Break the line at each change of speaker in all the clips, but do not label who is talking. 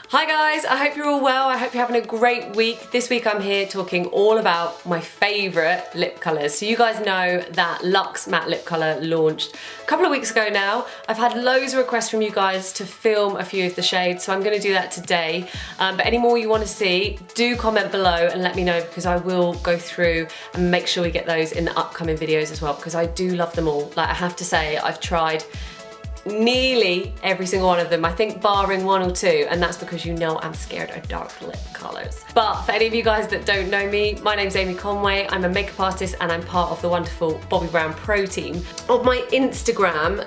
Hi guys, I hope you're all well. I hope you're having a great week. This week I'm here talking all about my favourite lip colours. So you guys know that Luxe Matte Lip Colour launched a couple of weeks ago now. I've had loads of requests from you guys to film a few of the shades, so I'm going to do that today. But any more you want to see, do comment below and let me know, because I will go through and make sure we get those in the upcoming videos as well, because I do love them all. Like, I have to say, I've tried nearly every single one of them, I think barring one or two, and that's because you know I'm scared of dark lip colours. But for any of you guys that don't know me, my name's Amy Conway, I'm a makeup artist and I'm part of the wonderful Bobbi Brown Pro team. On my Instagram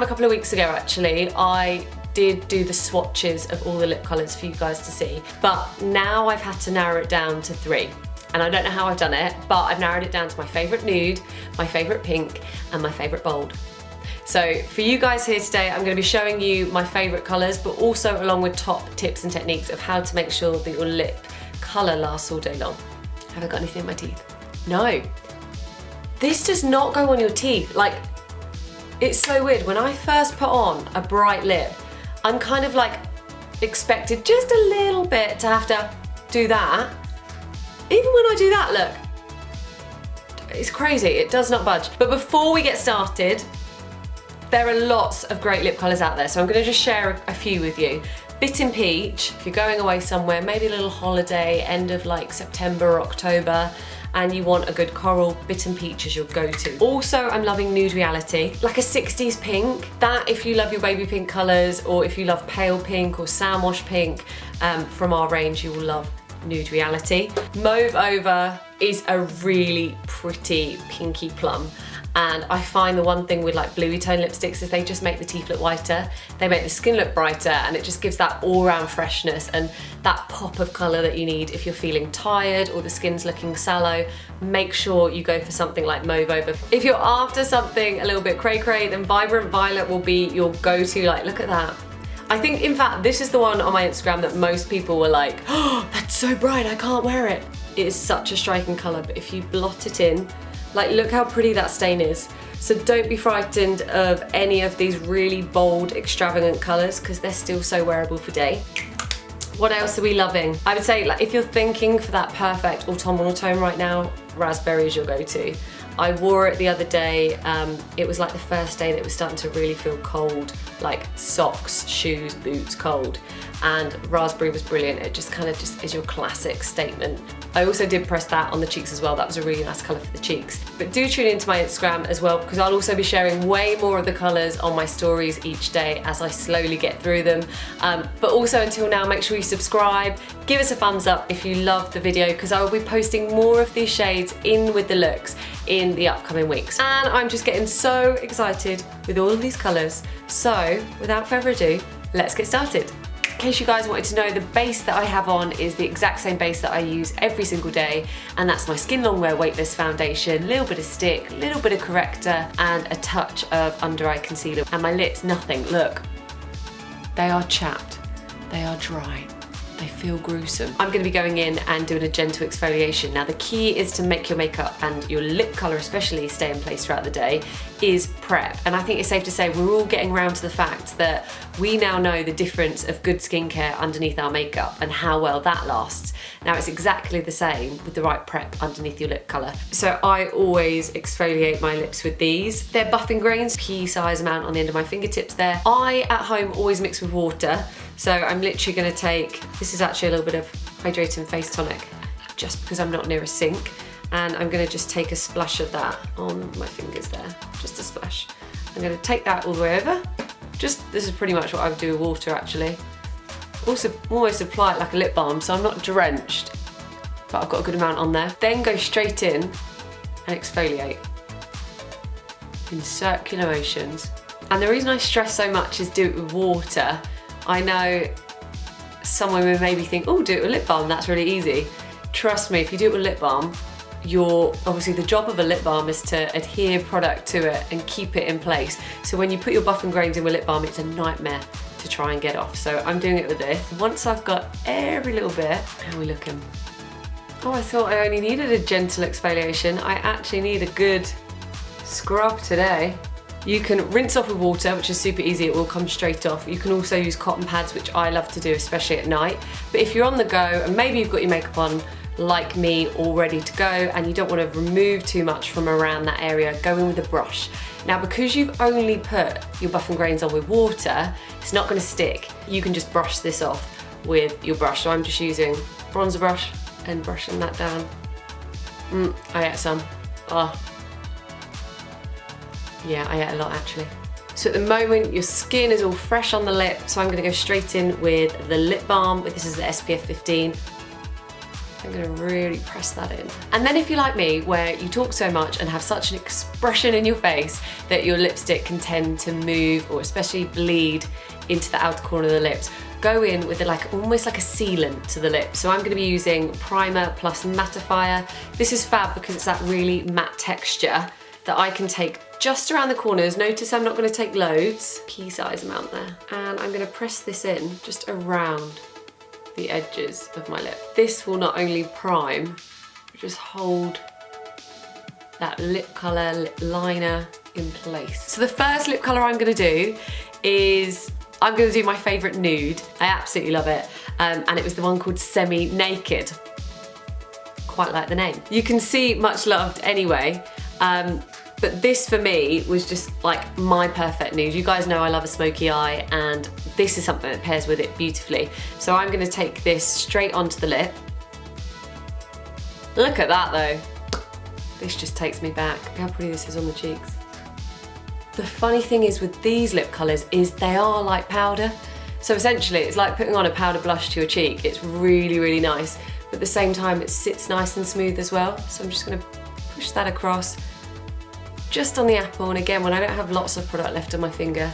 a couple of weeks ago actually, I did do the swatches of all the lip colours for you guys to see, but now I've had to narrow it down to 3. And I don't know how I've done it, but I've narrowed it down to my favourite nude, my favourite pink, and my favourite bold. So for you guys here today, I'm going to be showing you my favourite colours, but also along with top tips and techniques of how to make sure that your lip colour lasts all day long. Have I got anything in my teeth? No. This does not go on your teeth. Like, it's so weird. When I first put on a bright lip, I'm kind of like expected just a little bit to have to do that. Even when I do that, look, it's crazy. It does not budge. But before we get started, there are lots of great lip colours out there, so I'm going to just share a few with you. Bitten Peach, if you're going away somewhere, maybe a little holiday, end of like September or October, and you want a good coral, Bitten Peach is your go-to. Also, I'm loving Nude Reality, like a 60s pink. That, if you love your baby pink colours, or if you love pale pink or sandwash pink from our range, you will love Nude Reality. Mauve Over is a really pretty pinky plum. And I find the one thing with like bluey tone lipsticks is they just make the teeth look whiter, they make the skin look brighter, and it just gives that all-round freshness and that pop of colour that you need if you're feeling tired or the skin's looking sallow. Make sure you go for something like Mauve Over. If you're after something a little bit cray-cray, then Vibrant Violet will be your go-to. Like, look at that. I think, in fact, this is the one on my Instagram that most people were like, oh, that's so bright, I can't wear it. It is such a striking colour, but if you blot it in, like, look how pretty that stain is. So don't be frightened of any of these really bold, extravagant colours, because they're still so wearable for day. What else are we loving? I would say, like, if you're thinking for that perfect autumnal tone right now, raspberry is your go-to. I wore it the other day. It was like the first day that it was starting to really feel cold, like socks, shoes, boots, cold. And raspberry was brilliant. It just kind of just is your classic statement. I also did press that on the cheeks as well. That was a really nice colour for the cheeks. But do tune into my Instagram as well, because I'll also be sharing way more of the colours on my stories each day as I slowly get through them. But also, until now, make sure you subscribe, give us a thumbs up if you loved the video, because I will be posting more of these shades in with the looks in the upcoming weeks. And I'm just getting so excited with all of these colours. So without further ado, let's get started. In case you guys wanted to know, the base that I have on is the exact same base that I use every single day, and that's my Skin Longwear Weightless Foundation, little bit of stick, little bit of corrector, and a touch of under eye concealer. And my lips, nothing. Look, they are chapped, they are dry, they feel gruesome. I'm going to be going in and doing a gentle exfoliation. Now, the key is to make your makeup and your lip colour especially stay in place throughout the day is prep. And I think it's safe to say we're all getting around to the fact that we now know the difference of good skincare underneath our makeup and how well that lasts. Now, it's exactly the same with the right prep underneath your lip colour. So I always exfoliate my lips with these. They're buffing grains, pea-size amount on the end of my fingertips there. I, at home, always mix with water. So I'm literally going to take, this is actually a little bit of hydrating face tonic, just because I'm not near a sink. And I'm going to just take a splash of that on my fingers there, just a splash. I'm going to take that all the way over. This is pretty much what I would do with water actually. Also almost apply it like a lip balm, so I'm not drenched, but I've got a good amount on there. Then go straight in and exfoliate in circular motions. And the reason I stress so much is do it with water. I know some women maybe think, oh, do it with lip balm, that's really easy. Trust me, if you do it with lip balm, obviously the job of a lip balm is to adhere product to it and keep it in place. So when you put your buffing grains in with lip balm, it's a nightmare to try and get off. So I'm doing it with this. Once I've got every little bit, how are we looking? Oh, I thought I only needed a gentle exfoliation. I actually need a good scrub today. You can rinse off with water, which is super easy, it will come straight off. You can also use cotton pads, which I love to do, especially at night. But if you're on the go and maybe you've got your makeup on like me, all ready to go, and you don't want to remove too much from around that area, go in with a brush. Now, because you've only put your buff and grains on with water, it's not going to stick. You can just brush this off with your brush. So I'm just using bronzer brush and brushing that down. I ate some. Oh. Yeah, I ate a lot actually. So at the moment, your skin is all fresh on the lip, so I'm going to go straight in with the lip balm. This is the SPF 15. I'm gonna really press that in. And then if you're like me, where you talk so much and have such an expression in your face that your lipstick can tend to move or especially bleed into the outer corner of the lips, go in with almost like a sealant to the lip. So I'm gonna be using primer plus mattifier. This is fab because it's that really matte texture that I can take just around the corners. Notice I'm not gonna take loads, key size amount there. And I'm gonna press this in just around the edges of my lip. This will not only prime, but just hold that lip colour, lip liner in place. So the first lip colour I'm gonna do is, I'm gonna do my favourite nude. I absolutely love it. And it was the one called Semi Naked. Quite like the name. You can see much loved anyway. But this for me was just like my perfect nude. You guys know I love a smoky eye, and this is something that pairs with it beautifully. So I'm gonna take this straight onto the lip. Look at that though. This just takes me back. Look how pretty this is on the cheeks. The funny thing is with these lip colours is they are like powder. So essentially it's like putting on a powder blush to your cheek. It's really, really nice. But at the same time it sits nice and smooth as well. So I'm just gonna push that across just on the apple, and again, when I don't have lots of product left on my finger,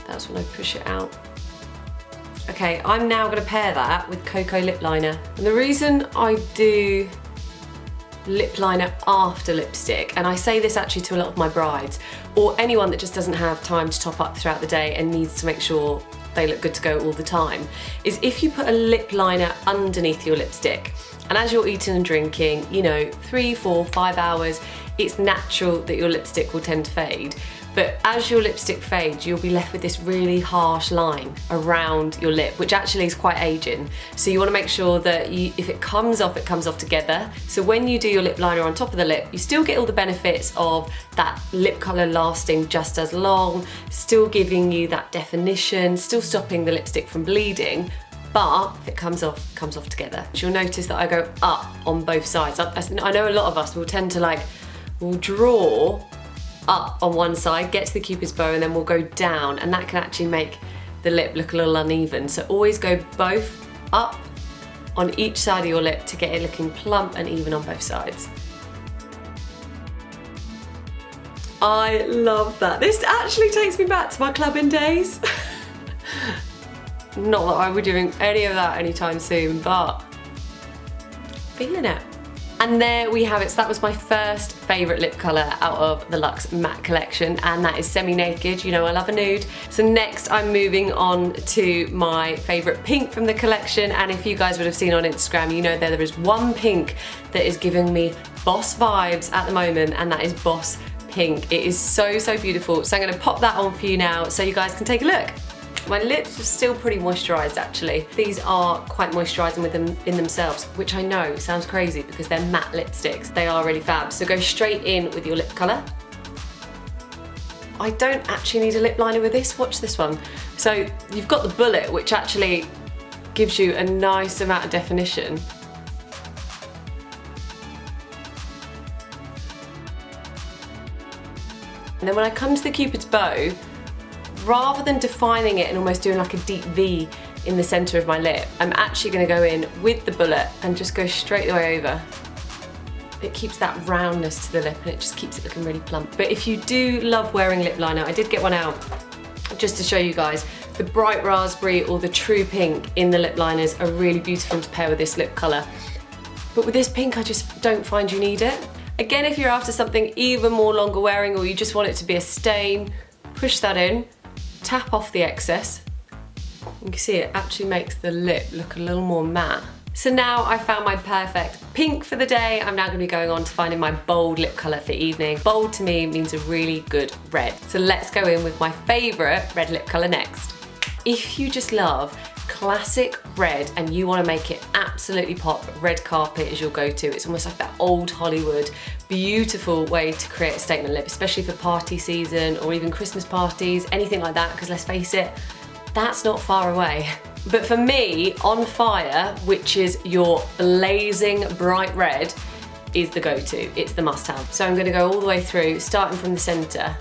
that's when I push it out. Okay, I'm now gonna pair that with Cocoa lip liner. And the reason I do lip liner after lipstick, and I say this actually to a lot of my brides, or anyone that just doesn't have time to top up throughout the day and needs to make sure they look good to go all the time, is if you put a lip liner underneath your lipstick, and as you're eating and drinking, you know, 3, 4, 5 hours, it's natural that your lipstick will tend to fade. But as your lipstick fades, you'll be left with this really harsh line around your lip, which actually is quite aging. So you want to make sure that if it comes off together. So when you do your lip liner on top of the lip, you still get all the benefits of that lip colour lasting just as long, still giving you that definition, still stopping the lipstick from bleeding. But if it comes off together. You'll notice that I go up on both sides. I know a lot of us will tend to we'll draw up on one side, get to the cupid's bow, and then we'll go down, and that can actually make the lip look a little uneven. So always go both up on each side of your lip to get it looking plump and even on both sides. I love that. This actually takes me back to my clubbing days. Not that I will be doing any of that anytime soon, but feeling it. And there we have it. So that was my first favourite lip colour out of the Luxe Matte collection, and that is Semi Naked. You know I love a nude. So next I'm moving on to my favourite pink from the collection, and if you guys would have seen on Instagram, you know there is one pink that is giving me boss vibes at the moment, and that is Boss Pink. It is so, so beautiful. So I'm going to pop that on for you now so you guys can take a look. My lips are still pretty moisturised actually. These are quite moisturising with them in themselves, which I know sounds crazy because they're matte lipsticks. They are really fab. So go straight in with your lip colour. I don't actually need a lip liner with this, watch this one. So you've got the bullet, which actually gives you a nice amount of definition. And then when I come to the cupid's bow, rather than defining it and almost doing like a deep V in the centre of my lip, I'm actually going to go in with the bullet and just go straight the way over. It keeps that roundness to the lip and it just keeps it looking really plump. But if you do love wearing lip liner, I did get one out just to show you guys. The bright raspberry or the true pink in the lip liners are really beautiful to pair with this lip colour. But with this pink, I just don't find you need it. Again, if you're after something even more longer wearing or you just want it to be a stain, push that in. Tap off the excess. You can see it actually makes the lip look a little more matte. So now I found my perfect pink for the day. I'm now gonna be going on to finding my bold lip color for evening. Bold to me means a really good red. So let's go in with my favorite red lip color next. If you just love classic red and you want to make it absolutely pop, red carpet is your go-to. It's almost like that old Hollywood, beautiful way to create a statement lip, especially for party season or even Christmas parties, anything like that, because let's face it, that's not far away. But for me, On Fire, which is your blazing bright red, is the go-to. It's the must-have. So I'm going to go all the way through, starting from the center.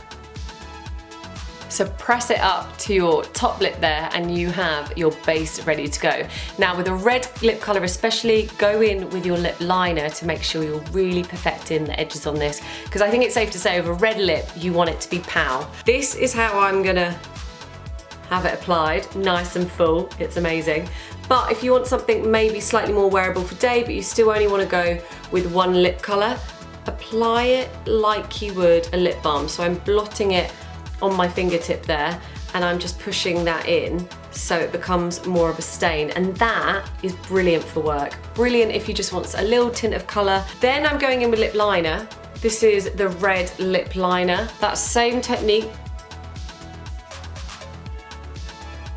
So press it up to your top lip there and you have your base ready to go. Now with a red lip color especially, go in with your lip liner to make sure you're really perfecting the edges on this, because I think it's safe to say with a red lip, you want it to be pow. This is how I'm gonna have it applied, nice and full, it's amazing. But if you want something maybe slightly more wearable for day, but you still only wanna go with one lip color, apply it like you would a lip balm. So I'm blotting it on my fingertip there and I'm just pushing that in so it becomes more of a stain, and that is brilliant for work. Brilliant if you just want a little tint of colour. Then I'm going in with lip liner. This is the red lip liner. That same technique.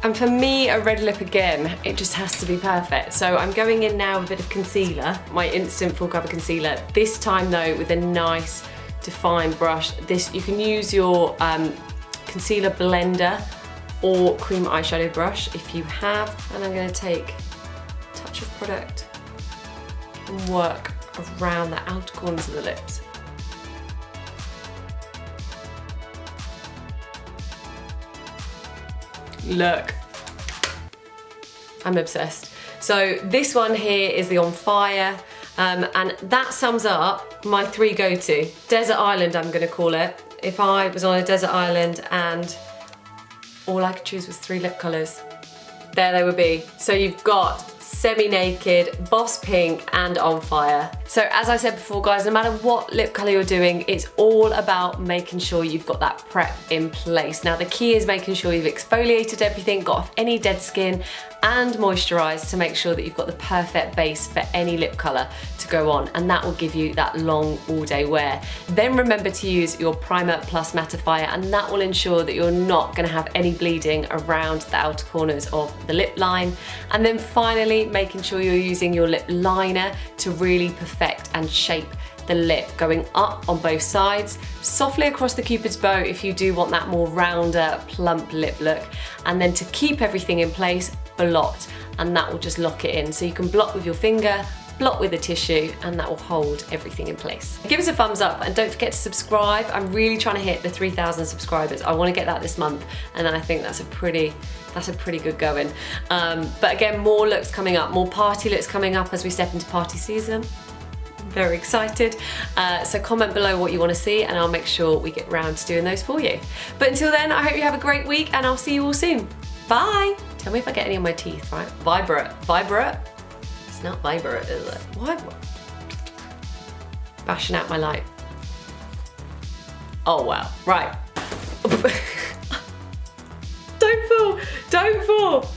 And for me, a red lip again, it just has to be perfect. So I'm going in now with a bit of concealer, my instant full cover concealer. This time though with a nice defined brush. This, you can use your concealer blender or cream eyeshadow brush if you have, and I'm going to take a touch of product and work around the outer corners of the lips. Look, I'm obsessed. So this one here is the On Fire, and that sums up my three go-to. Desert Island, I'm gonna call it. If I was on a desert island and all I could choose was three lip colors, there they would be. So you've got Semi-Naked, Boss Pink, and On Fire. So as I said before guys, no matter what lip color you're doing, it's all about making sure you've got that prep in place. Now the key is making sure you've exfoliated everything, got off any dead skin, and moisturized to make sure that you've got the perfect base for any lip color to go on, and that will give you that long all day wear. Then remember to use your primer plus mattifier, and that will ensure that you're not gonna have any bleeding around the outer corners of the lip line. And then finally, making sure you're using your lip liner to really perfect and shape the lip, going up on both sides, softly across the cupid's bow if you do want that more rounder, plump lip look. And then to keep everything in place, blot, and that will just lock it in. So you can blot with your finger, blot with a tissue, and that will hold everything in place. Give us a thumbs up and don't forget to subscribe. I'm really trying to hit the 3,000 subscribers. I want to get that this month, and then I think that's a pretty good going. But again, more looks coming up, more party looks coming up as we step into party season. Very excited. So comment below what you want to see and I'll make sure we get round to doing those for you. But until then, I hope you have a great week and I'll see you all soon. Bye. Tell me if I get any on my teeth, right? Vibrate. Vibrate? It's not vibrate, is it? What? Bashing out my light. Oh wow. Right. Don't fall. Don't fall.